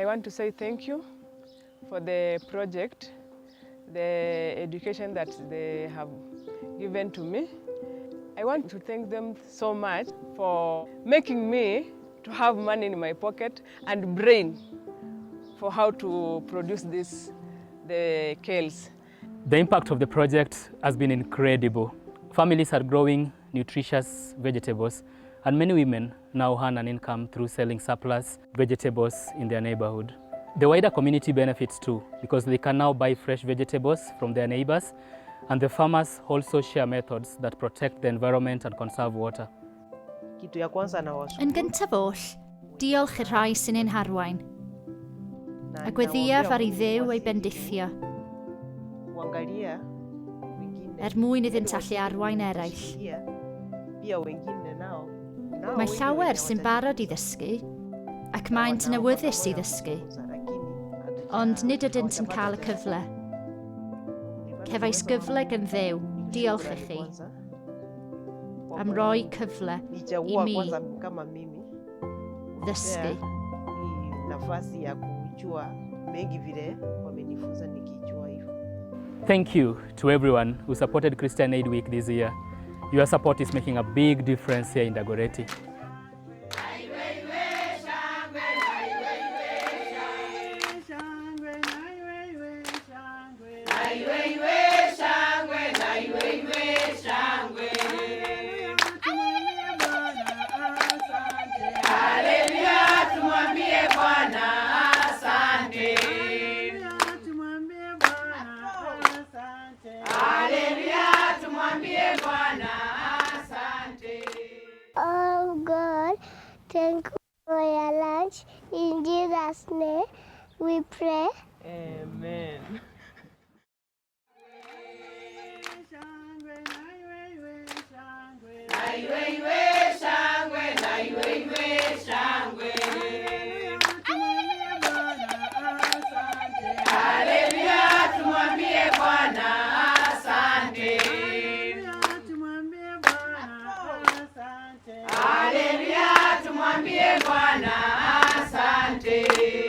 I want to say thank you for the project, the education that they have given to me. I want to thank them so much for making me to have money in my pocket and brain for how to produce the kales. The impact of the project has been incredible. Families are growing nutritious vegetables, and many women now earn an income through selling surplus vegetables in their neighborhood. The wider community benefits too, because they can now buy fresh vegetables from their neighbors, and the farmers also share methods that protect the environment and conserve water. Yn gyntaf oll, diolch i'r rhai sy'n ein harwain. A gweddiaf ar ei ddew ei bendithio. Mwyn iddynt allu arwain eraill. Mae llawer sy'n barod i ddysgu, ac maent yn awyddus i ddysgu. Ond nid ydynt yn cael y cyfle. Cefais gyfle gan Dduw, diolch i chi, am roi cyfle i mi ddysgu. Thank you to everyone who supported Christian Aid Week this year. Your support is making a big difference here in Dagoretti. Oh God, thank you for your lunch. In Jesus' name we pray. Amen. Hallelujah, tumwambie Bwana asante.